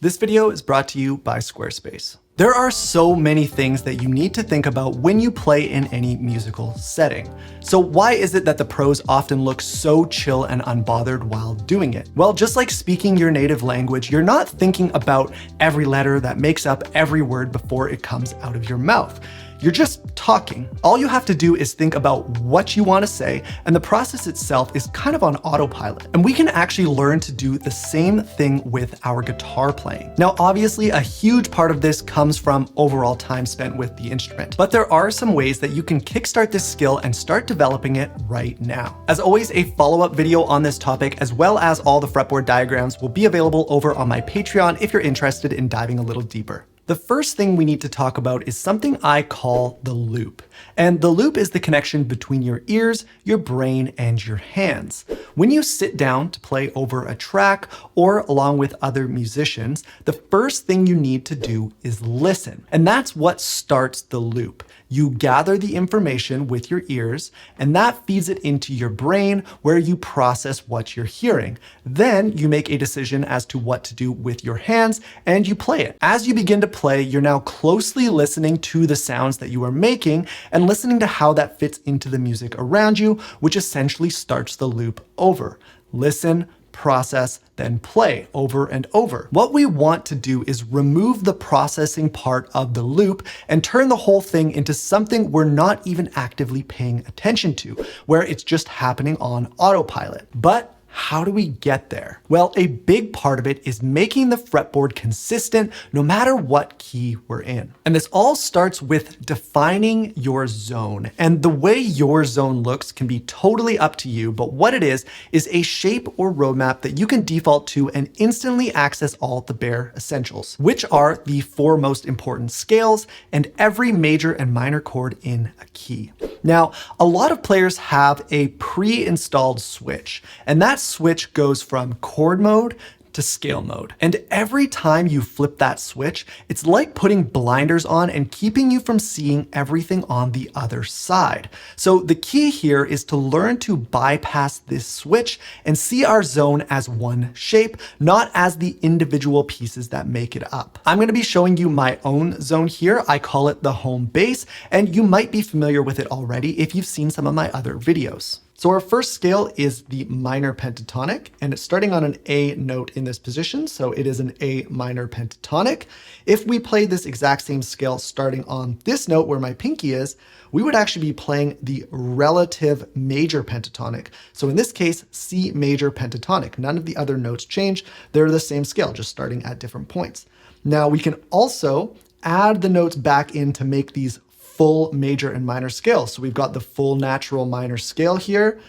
This video is brought to you by Squarespace. There are so many things that you need to think about when you play in any musical setting. So why is it that the pros often look so chill and unbothered while doing it? Well, just like speaking your native language, you're not thinking about every letter that makes up every word before it comes out of your mouth. You're just talking. All you have to do is think about what you want to say, and the process itself is kind of on autopilot. And we can actually learn to do the same thing with our guitar playing. Now, obviously, a huge part of this comes from overall time spent with the instrument, but there are some ways that you can kickstart this skill and start developing it right now. As always, a follow-up video on this topic, as well as all the fretboard diagrams, will be available over on my Patreon if you're interested in diving a little deeper. The first thing we need to talk about is something I call the loop. And the loop is the connection between your ears, your brain, and your hands. When you sit down to play over a track or along with other musicians, the first thing you need to do is listen. And that's what starts the loop. You gather the information with your ears, and that feeds it into your brain where you process what you're hearing. Then you make a decision as to what to do with your hands, and you play it. As you begin to play, you're now closely listening to the sounds that you are making and listening to how that fits into the music around you, which essentially starts the loop over. Listen, process, then play over and over. What we want to do is remove the processing part of the loop and turn the whole thing into something we're not even actively paying attention to, where it's just happening on autopilot. But how do we get there? Well, a big part of it is making the fretboard consistent no matter what key we're in. And this all starts with defining your zone. And the way your zone looks can be totally up to you, but what it is a shape or roadmap that you can default to and instantly access all the bare essentials, which are the four most important scales and every major and minor chord in a key. Now, a lot of players have a pre-installed switch, and that switch goes from chord mode to scale mode. And every time you flip that switch, it's like putting blinders on and keeping you from seeing everything on the other side. So the key here is to learn to bypass this switch and see our zone as one shape, not as the individual pieces that make it up. I'm going to be showing you my own zone here. I call it the home base, and you might be familiar with it already if you've seen some of my other videos. So our first scale is the minor pentatonic, and it's starting on an A note in this position, so it is an A minor pentatonic. If we play this exact same scale starting on this note where my pinky is, we would actually be playing the relative major pentatonic. So in this case, C major pentatonic. None of the other notes change. They're the same scale, just starting at different points. Now we can also add the notes back in to make these full major and minor scales. So we've got the full natural minor scale here.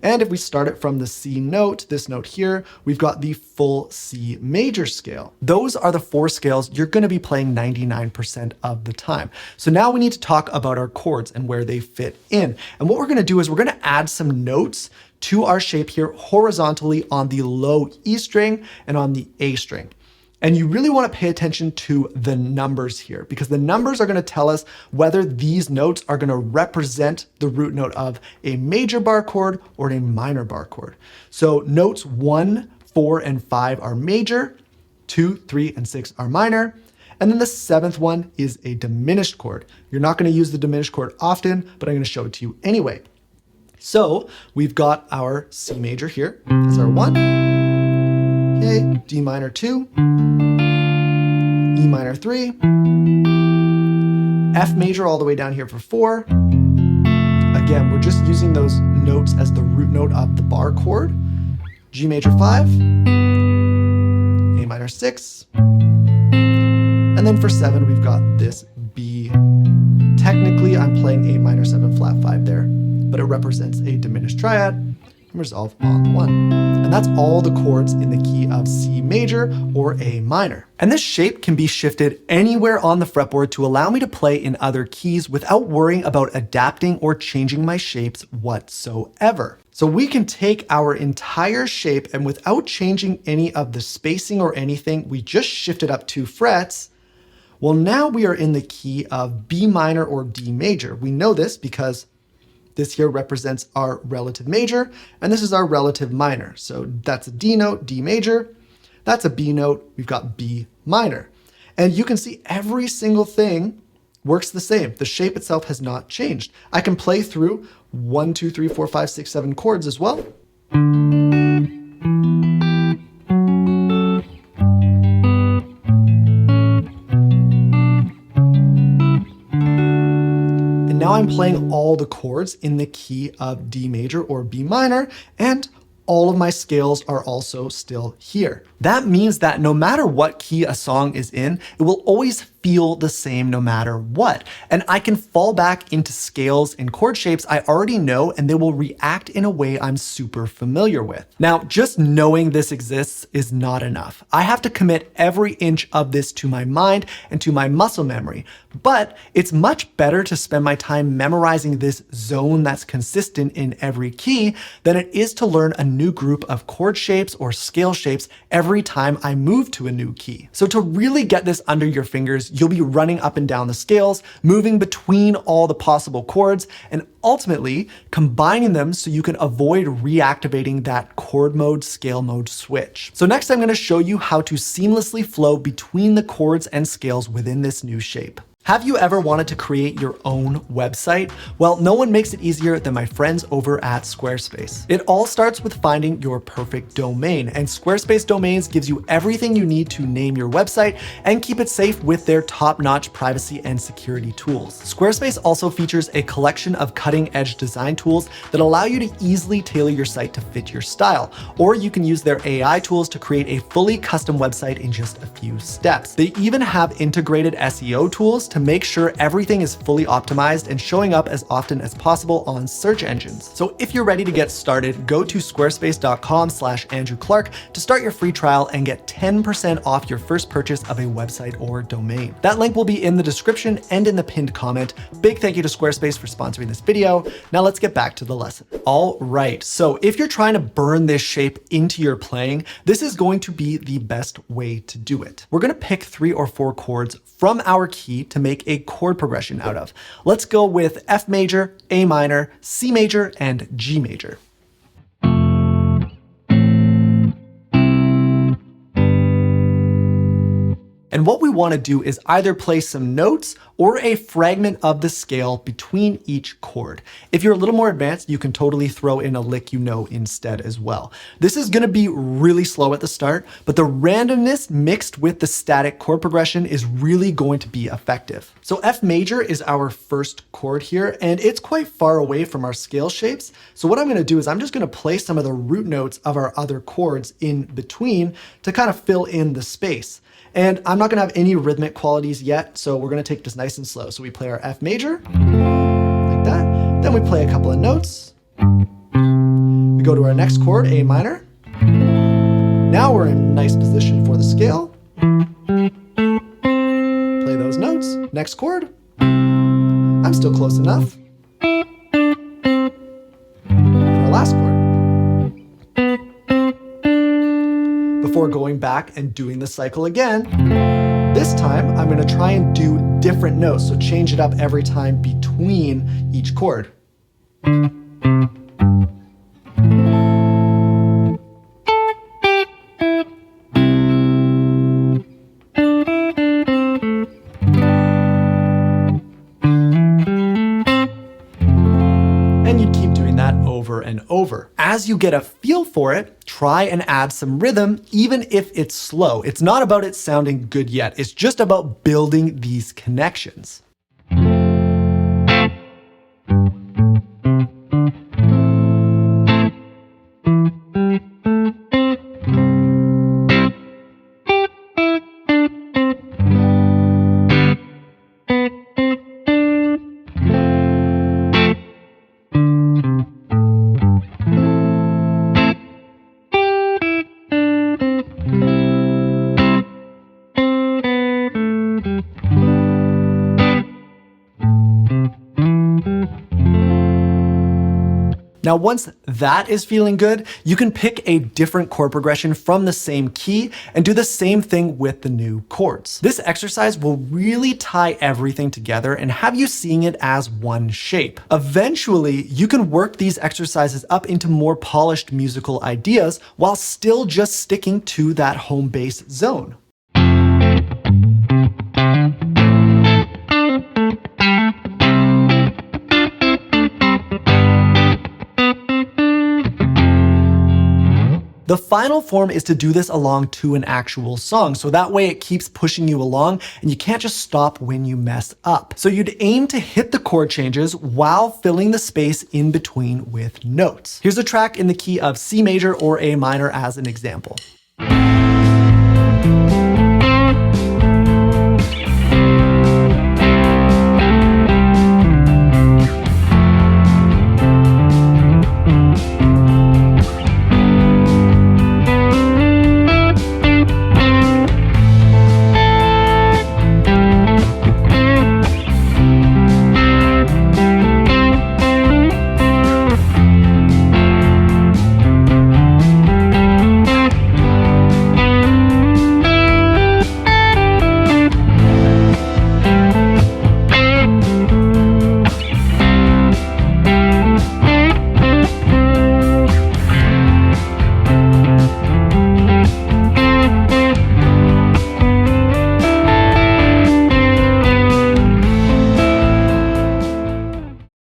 And if we start it from the C note, this note here, we've got the full C major scale. Those are the four scales you're going to be playing 99% of the time. So now we need to talk about our chords and where they fit in. And what we're going to do is we're going to add some notes to our shape here horizontally on the low E string and on the A string. And you really want to pay attention to the numbers here, because the numbers are going to tell us whether these notes are going to represent the root note of a major bar chord or a minor bar chord. So notes 1, 4, and 5 are major, 2, 3, and 6 are minor, and then the seventh one is a diminished chord. You're not going to use the diminished chord often, but I'm going to show it to you anyway. So we've got our C major here as our 1. Okay, D minor 2, E minor 3, F major all the way down here for 4. Again, we're just using those notes as the root note of the bar chord. G major 5, A minor 6, and then for 7 we've got this B. Technically I'm playing A minor 7 flat 5 there, but it represents a diminished triad and resolve on the 1. And that's all the chords in the key of C major or A minor. And this shape can be shifted anywhere on the fretboard to allow me to play in other keys without worrying about adapting or changing my shapes whatsoever. So we can take our entire shape and without changing any of the spacing or anything, we just shifted up 2 frets. Well, now we are in the key of B minor or D major. We know this because this here represents our relative major, and this is our relative minor. So that's a D note, D major. That's a B note. We've got B minor. And you can see every single thing works the same. The shape itself has not changed. I can play through 1, 2, 3, 4, 5, 6, 7 chords as well. And now I'm playing all the chords in the key of D major or B minor, and all of my scales are also still here. That means that no matter what key a song is in, it will always feel the same no matter what. And I can fall back into scales and chord shapes I already know, and they will react in a way I'm super familiar with. Now, just knowing this exists is not enough. I have to commit every inch of this to my mind and to my muscle memory. But it's much better to spend my time memorizing this zone that's consistent in every key than it is to learn a new group of chord shapes or scale shapes every time I move to a new key. So to really get this under your fingers, you'll be running up and down the scales, moving between all the possible chords, and ultimately combining them so you can avoid reactivating that chord mode, scale mode switch. So next I'm going to show you how to seamlessly flow between the chords and scales within this new shape. Have you ever wanted to create your own website? Well, no one makes it easier than my friends over at Squarespace. It all starts with finding your perfect domain, and Squarespace Domains gives you everything you need to name your website and keep it safe with their top-notch privacy and security tools. Squarespace also features a collection of cutting-edge design tools that allow you to easily tailor your site to fit your style, or you can use their AI tools to create a fully custom website in just a few steps. They even have integrated SEO tools to make sure everything is fully optimized and showing up as often as possible on search engines. So if you're ready to get started, go to squarespace.com/Andrew Clark to start your free trial and get 10% off your first purchase of a website or domain. That link will be in the description and in the pinned comment. Big thank you to Squarespace for sponsoring this video. Now let's get back to the lesson. All right, so if you're trying to burn this shape into your playing, this is going to be the best way to do it. We're gonna pick 3 or 4 chords from our key to make a chord progression out of. Let's go with F major, A minor, C major, and G major. And what we want to do is either play some notes or a fragment of the scale between each chord. If you're a little more advanced, you can totally throw in a lick you know instead as well. This is going to be really slow at the start, but the randomness mixed with the static chord progression is really going to be effective. So F major is our first chord here, and it's quite far away from our scale shapes. So what I'm going to do is I'm just going to play some of the root notes of our other chords in between to kind of fill in the space. And I'm not gonna have any rhythmic qualities yet, so we're gonna take this nice and slow. So we play our F major, like that. Then we play a couple of notes. We go to our next chord, A minor. Now we're in nice position for the scale. Play those notes. Next chord. I'm still close enough. And our last chord. Before going back and doing the cycle again. This time, I'm gonna try and do different notes, so change it up every time between each chord. And you keep doing that over and over. As you get a feel for it, try and add some rhythm, even if it's slow. It's not about it sounding good yet. It's just about building these connections. Now, once that is feeling good, you can pick a different chord progression from the same key and do the same thing with the new chords. This exercise will really tie everything together and have you seeing it as one shape. Eventually, you can work these exercises up into more polished musical ideas while still just sticking to that home base zone. The final form is to do this along to an actual song, so that way it keeps pushing you along and you can't just stop when you mess up. So you'd aim to hit the chord changes while filling the space in between with notes. Here's a track in the key of C major or A minor as an example.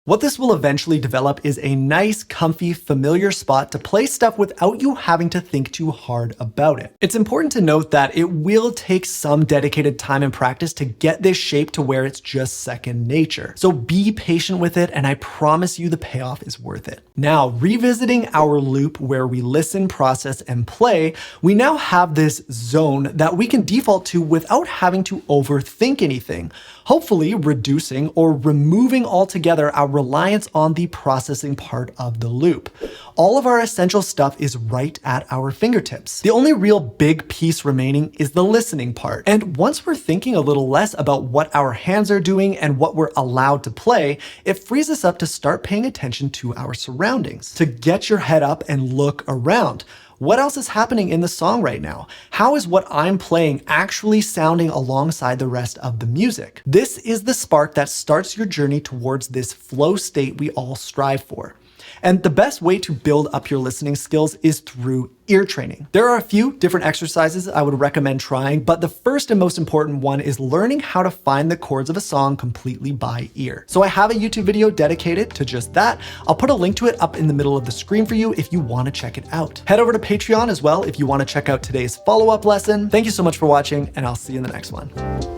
What this will eventually develop is a nice, comfy, familiar spot to play stuff without you having to think too hard about it. It's important to note that it will take some dedicated time and practice to get this shape to where it's just second nature. So be patient with it, and I promise you the payoff is worth it. Now, revisiting our loop where we listen, process, and play, we now have this zone that we can default to without having to overthink anything, hopefully reducing or removing altogether our reliance on the processing part of the loop. All of our essential stuff is right at our fingertips. The only real big piece remaining is the listening part. And once we're thinking a little less about what our hands are doing and what we're allowed to play, it frees us up to start paying attention to our surroundings, to get your head up and look around. What else is happening in the song right now? How is what I'm playing actually sounding alongside the rest of the music? This is the spark that starts your journey towards this flow state we all strive for. And the best way to build up your listening skills is through ear training. There are a few different exercises I would recommend trying, but the first and most important one is learning how to find the chords of a song completely by ear. So I have a YouTube video dedicated to just that. I'll put a link to it up in the middle of the screen for you if you want to check it out. Head over to Patreon as well if you want to check out today's follow-up lesson. Thank you so much for watching, and I'll see you in the next one.